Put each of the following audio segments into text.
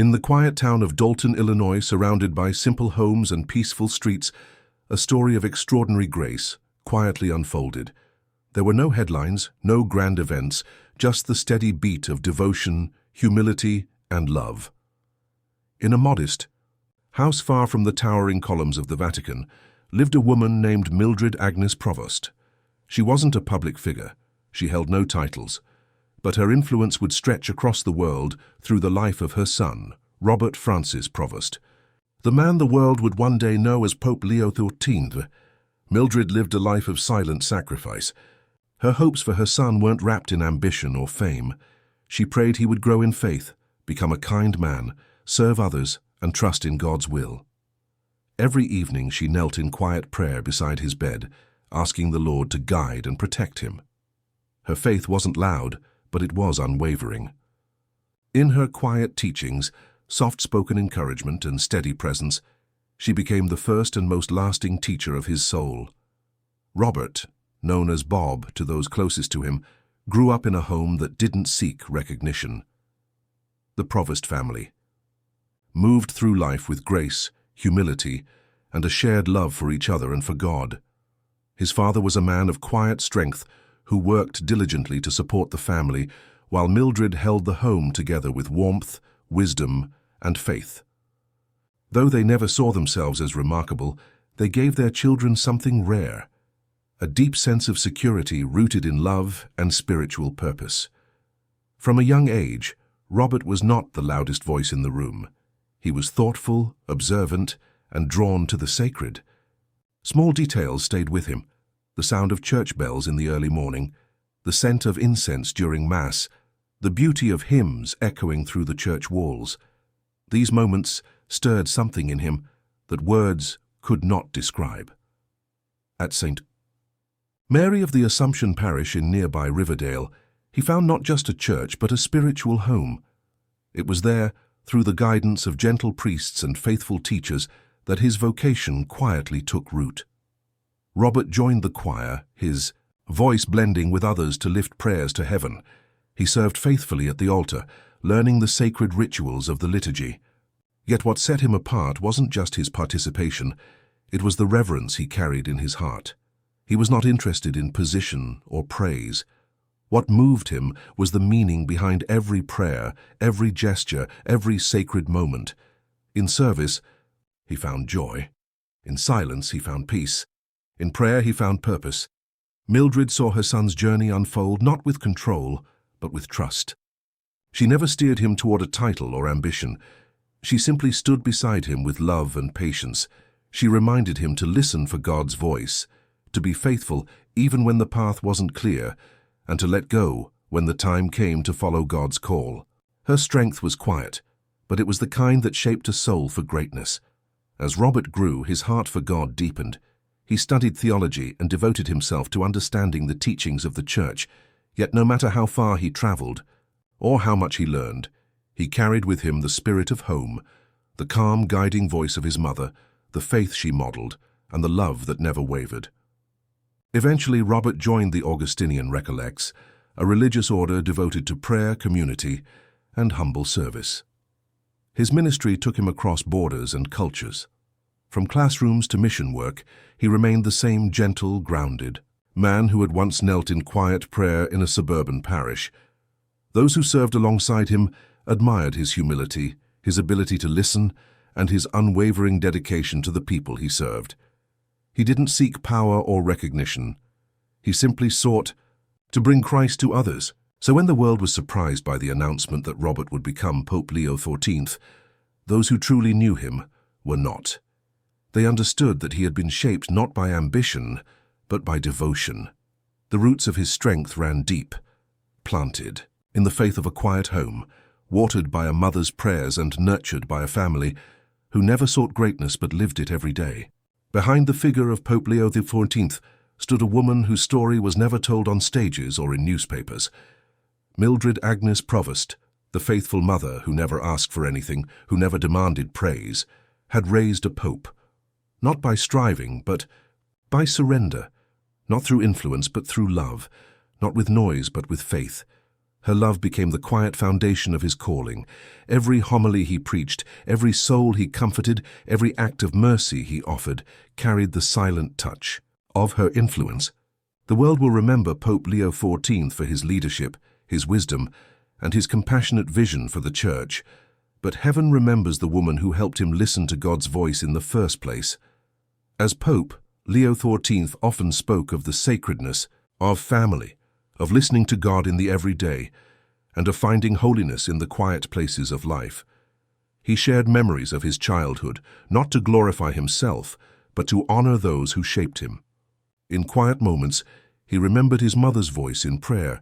In the quiet town of Dalton, Illinois, surrounded by simple homes and peaceful streets, a story of extraordinary grace quietly unfolded. There were no headlines, no grand events, just the steady beat of devotion, humility, and love. In a modest house far from the towering columns of the Vatican lived a woman named Mildred Agnes Provost. She wasn't a public figure. She held no titles. But her influence would stretch across the world through the life of her son, Robert Francis Provost, the man the world would one day know as Pope Leo XIV. Mildred lived a life of silent sacrifice. Her hopes for her son weren't wrapped in ambition or fame. She prayed he would grow in faith, become a kind man, serve others, and trust in God's will. Every evening she knelt in quiet prayer beside his bed, asking the Lord to guide and protect him. Her faith wasn't loud, but it was unwavering. In her quiet teachings, soft-spoken encouragement, and steady presence, she became the first and most lasting teacher of his soul. Robert, known as Bob to those closest to him, grew up in a home that didn't seek recognition. The Provost family moved through life with grace, humility, and a shared love for each other and for God. His father was a man of quiet strength who worked diligently to support the family, while Mildred held the home together with warmth, wisdom, and faith. Though they never saw themselves as remarkable, they gave their children something rare, a deep sense of security rooted in love and spiritual purpose. From a young age, Robert was not the loudest voice in the room. He was thoughtful, observant, and drawn to the sacred. Small details stayed with him: the sound of church bells in the early morning, the scent of incense during Mass, the beauty of hymns echoing through the church walls. These moments stirred something in him that words could not describe. At St. Mary of the Assumption Parish in nearby Riverdale, he found not just a church but a spiritual home. It was there, through the guidance of gentle priests and faithful teachers, that his vocation quietly took root. Robert joined the choir, his voice blending with others to lift prayers to heaven. He served faithfully at the altar, learning the sacred rituals of the liturgy. Yet what set him apart wasn't just his participation, it was the reverence he carried in his heart. He was not interested in position or praise. What moved him was the meaning behind every prayer, every gesture, every sacred moment. In service, he found joy. In silence, he found peace. In prayer, he found purpose. Mildred saw her son's journey unfold not with control, but with trust. She never steered him toward a title or ambition. She simply stood beside him with love and patience. She reminded him to listen for God's voice, to be faithful even when the path wasn't clear, and to let go when the time came to follow God's call. Her strength was quiet, but it was the kind that shaped a soul for greatness. As Robert grew, his heart for God deepened. He studied theology and devoted himself to understanding the teachings of the Church, yet no matter how far he traveled, or how much he learned, he carried with him the spirit of home, the calm guiding voice of his mother, the faith she modeled, and the love that never wavered. Eventually, Robert joined the Augustinian Recollects, a religious order devoted to prayer, community, and humble service. His ministry took him across borders and cultures. From classrooms to mission work, he remained the same gentle, grounded man who had once knelt in quiet prayer in a suburban parish. Those who served alongside him admired his humility, his ability to listen, and his unwavering dedication to the people he served. He didn't seek power or recognition. He simply sought to bring Christ to others. So when the world was surprised by the announcement that Robert would become Pope Leo XIV, those who truly knew him were not. They understood that he had been shaped not by ambition, but by devotion. The roots of his strength ran deep, planted in the faith of a quiet home, watered by a mother's prayers and nurtured by a family who never sought greatness but lived it every day. Behind the figure of Pope Leo XIV stood a woman whose story was never told on stages or in newspapers. Mildred Agnes Provost, the faithful mother who never asked for anything, who never demanded praise, had raised a pope, not by striving, but by surrender, not through influence, but through love, not with noise, but with faith. Her love became the quiet foundation of his calling. Every homily he preached, every soul he comforted, every act of mercy he offered, carried the silent touch of her influence. The world will remember Pope Leo XIV for his leadership, his wisdom, and his compassionate vision for the Church. But heaven remembers the woman who helped him listen to God's voice in the first place. As Pope, Leo XIV often spoke of the sacredness of family, of listening to God in the everyday, and of finding holiness in the quiet places of life. He shared memories of his childhood, not to glorify himself, but to honor those who shaped him. In quiet moments, he remembered his mother's voice in prayer,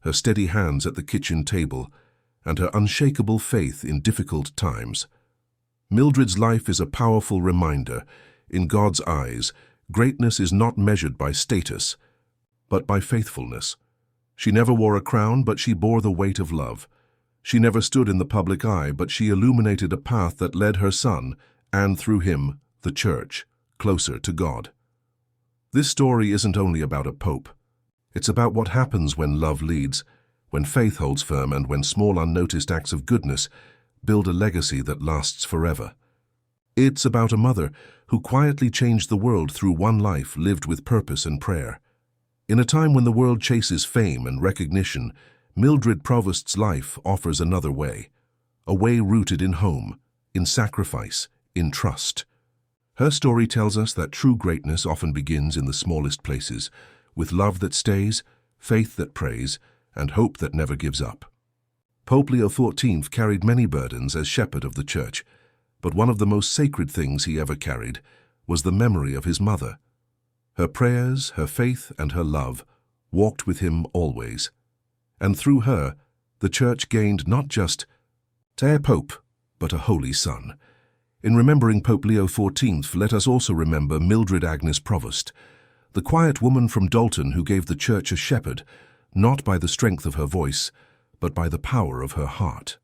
her steady hands at the kitchen table, and her unshakable faith in difficult times. Mildred's life is a powerful reminder. In God's eyes, greatness is not measured by status, but by faithfulness. She never wore a crown, but she bore the weight of love. She never stood in the public eye, but she illuminated a path that led her son, and through him, the Church, closer to God. This story isn't only about a pope. It's about what happens when love leads, when faith holds firm, and when small unnoticed acts of goodness build a legacy that lasts forever. It's about a mother who quietly changed the world through one life lived with purpose and prayer. In a time when the world chases fame and recognition, Mildred Provost's life offers another way, a way rooted in home, in sacrifice, in trust. Her story tells us that true greatness often begins in the smallest places, with love that stays, faith that prays, and hope that never gives up. Pope Leo XIV carried many burdens as shepherd of the Church, but one of the most sacred things he ever carried was the memory of his mother. Her prayers, her faith, and her love walked with him always. And through her, the Church gained not just a pope, but a holy son. In remembering Pope Leo XIV, let us also remember Mildred Agnes Provost, the quiet woman from Dalton who gave the Church a shepherd, not by the strength of her voice, but by the power of her heart.